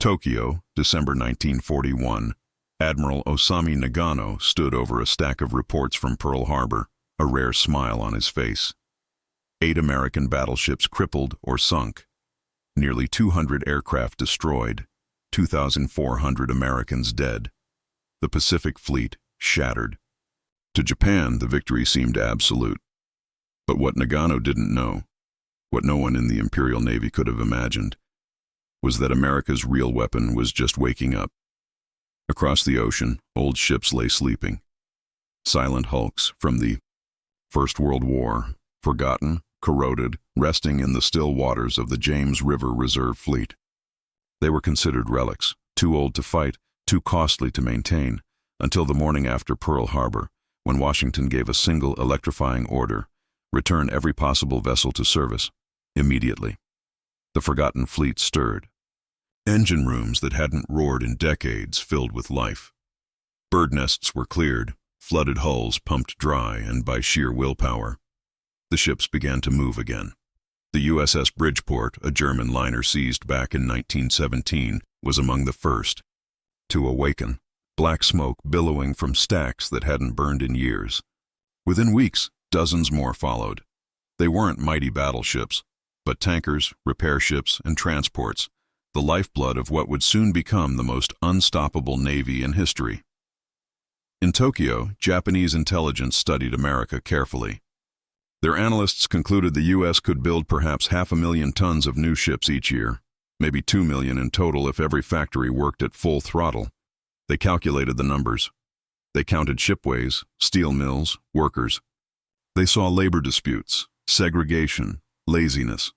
Tokyo, December 1941. Admiral Osami Nagano stood over a stack of reports from Pearl Harbor, a rare smile on his face. 8 American battleships crippled or sunk. Nearly 200 aircraft destroyed. 2,400 Americans dead. The Pacific Fleet shattered. To Japan, the victory seemed absolute. But what Nagano didn't know, what no one in the Imperial Navy could have imagined, was that America's real weapon was just waking up. Across the ocean, old ships lay sleeping. Silent hulks from the First World War, forgotten, corroded, resting in the still waters of the James River Reserve Fleet. They were considered relics, too old to fight, too costly to maintain, until the morning after Pearl Harbor, when Washington gave a single electrifying order: return every possible vessel to service, immediately. The forgotten fleet stirred. Engine rooms that hadn't roared in decades filled with life. Bird nests were cleared, flooded hulls pumped dry, and by sheer willpower, the ships began to move again. The USS Bridgeport, a German liner seized back in 1917, was among the first to awaken, black smoke billowing from stacks that hadn't burned in years. Within weeks, dozens more followed. They weren't mighty battleships, but tankers, repair ships, and transports, the lifeblood of what would soon become the most unstoppable navy in history. In Tokyo, Japanese intelligence studied America carefully. Their analysts concluded the U.S. could build perhaps 500,000 tons of new ships each year, maybe 2 million in total if every factory worked at full throttle. They calculated the numbers. They counted shipways, steel mills, workers. They saw labor disputes, segregation, laziness.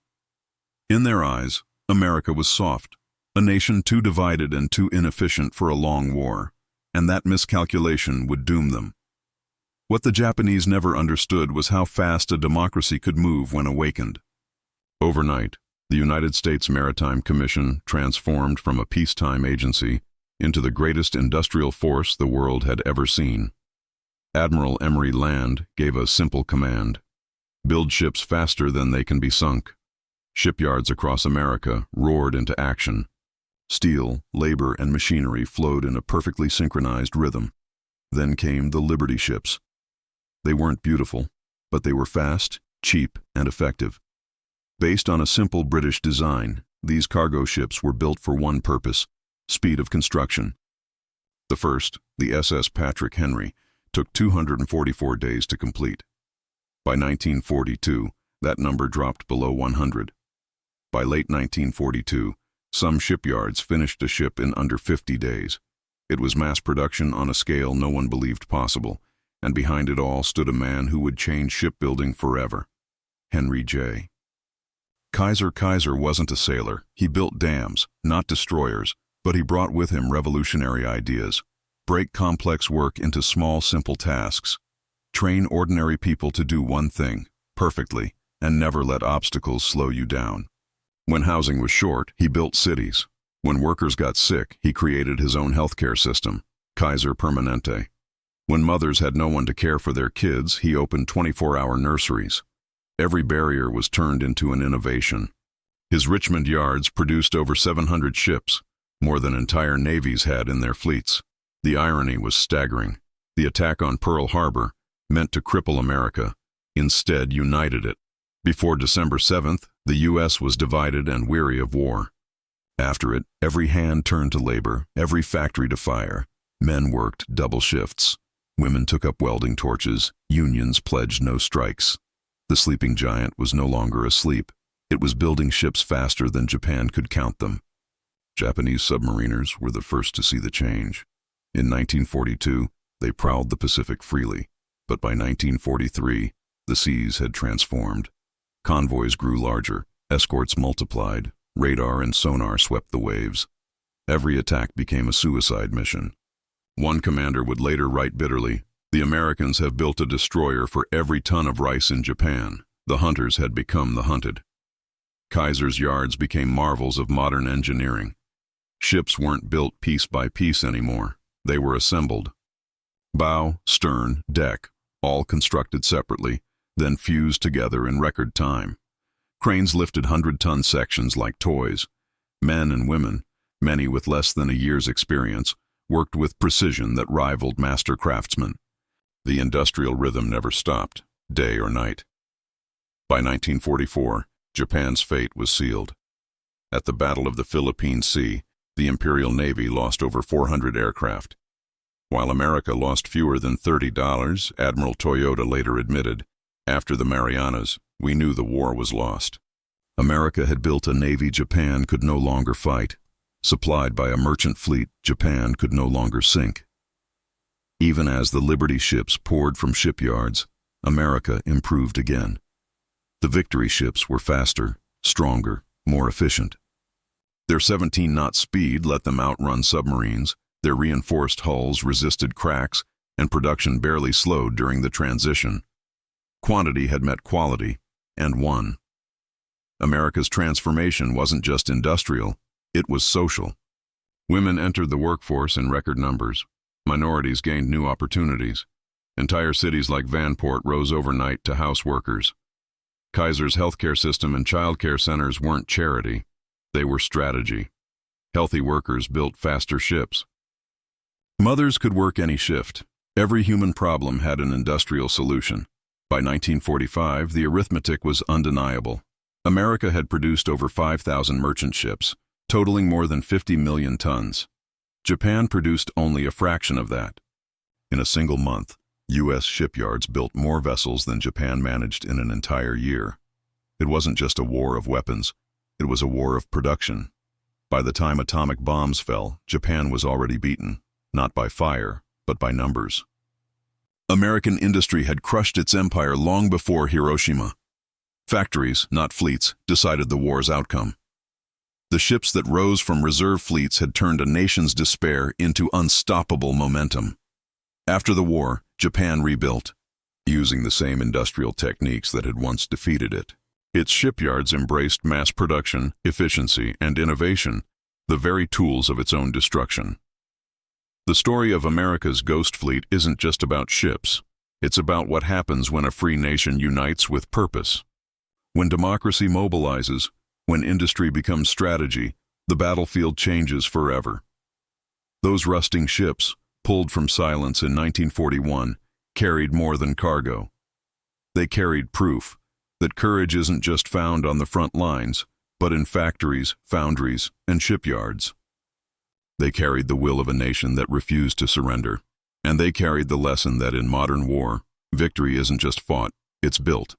In their eyes, America was soft, a nation too divided and too inefficient for a long war, and that miscalculation would doom them. What the Japanese never understood was how fast a democracy could move when awakened. Overnight, the United States Maritime Commission transformed from a peacetime agency into the greatest industrial force the world had ever seen. Admiral Emery Land gave a simple command: build ships faster than they can be sunk. Shipyards across America roared into action. Steel, labor, and machinery flowed in a perfectly synchronized rhythm. Then came the Liberty ships. They weren't beautiful, but they were fast, cheap, and effective. Based on a simple British design, these cargo ships were built for one purpose: speed of construction. The first, the SS Patrick Henry, took 244 days to complete. By 1942, that number dropped below 100. By late 1942, some shipyards finished a ship in under 50 days. It was mass production on a scale no one believed possible, and behind it all stood a man who would change shipbuilding forever: Henry J. Kaiser wasn't a sailor. He built dams, not destroyers, but he brought with him revolutionary ideas. Break complex work into small, simple tasks. Train ordinary people to do one thing perfectly, and never let obstacles slow you down. When housing was short, he built cities. When workers got sick, he created his own healthcare system, Kaiser Permanente. When mothers had no one to care for their kids, he opened 24-hour nurseries. Every barrier was turned into an innovation. His Richmond yards produced over 700 ships, more than entire navies had in their fleets. The irony was staggering. The attack on Pearl Harbor, meant to cripple America, instead united it. Before December 7th, the U.S. was divided and weary of war. After it, every hand turned to labor, every factory to fire. Men worked double shifts. Women took up welding torches. Unions pledged no strikes. The sleeping giant was no longer asleep. It was building ships faster than Japan could count them. Japanese submariners were the first to see the change. In 1942, they prowled the Pacific freely, but by 1943, the seas had transformed. Convoys grew larger, escorts multiplied, radar and sonar swept the waves. Every attack became a suicide mission. One commander would later write bitterly, "The Americans have built a destroyer for every ton of rice in Japan. The hunters had become the hunted." Kaiser's yards became marvels of modern engineering. Ships weren't built piece by piece anymore. They were assembled. Bow, stern, deck, all constructed separately, then fused together in record time. Cranes lifted 100-ton sections like toys. Men and women, Many with less than a year's experience worked with precision that rivaled master craftsmen. The industrial rhythm never stopped, day or night. By 1944, Japan's fate was sealed. At the Battle of the Philippine Sea, the Imperial Navy lost over 400 aircraft. While America lost fewer than $30, Admiral Toyota later admitted, "After the Marianas, we knew the war was lost." America had built a navy Japan could no longer fight. Supplied by a merchant fleet, Japan could no longer sink. Even as the Liberty ships poured from shipyards, America improved again. The Victory ships were faster, stronger, more efficient. Their 17-knot speed let them outrun submarines, their reinforced hulls resisted cracks, and production barely slowed during the transition. Quantity had met quality, and won. America's transformation wasn't just industrial, it was social. Women entered the workforce in record numbers. Minorities gained new opportunities. Entire cities like Vanport rose overnight to house workers. Kaiser's healthcare system and childcare centers weren't charity, they were strategy. Healthy workers built faster ships. Mothers could work any shift. Every human problem had an industrial solution. By 1945, the arithmetic was undeniable. America had produced over 5,000 merchant ships, totaling more than 50 million tons. Japan produced only a fraction of that. In a single month, U.S. shipyards built more vessels than Japan managed in an entire year. It wasn't just a war of weapons, it was a war of production. By the time atomic bombs fell, Japan was already beaten, not by fire, but by numbers. American industry had crushed its empire long before Hiroshima. Factories, not fleets, decided the war's outcome. The ships that rose from reserve fleets had turned a nation's despair into unstoppable momentum. After the war, Japan rebuilt, using the same industrial techniques that had once defeated it. Its shipyards embraced mass production, efficiency, and innovation, the very tools of its own destruction. The story of America's Ghost Fleet isn't just about ships. It's about what happens when a free nation unites with purpose. When democracy mobilizes, when industry becomes strategy, the battlefield changes forever. Those rusting ships, pulled from silence in 1941, carried more than cargo. They carried proof that courage isn't just found on the front lines, but in factories, foundries, and shipyards. They carried the will of a nation that refused to surrender, and they carried the lesson that in modern war, victory isn't just fought, it's built.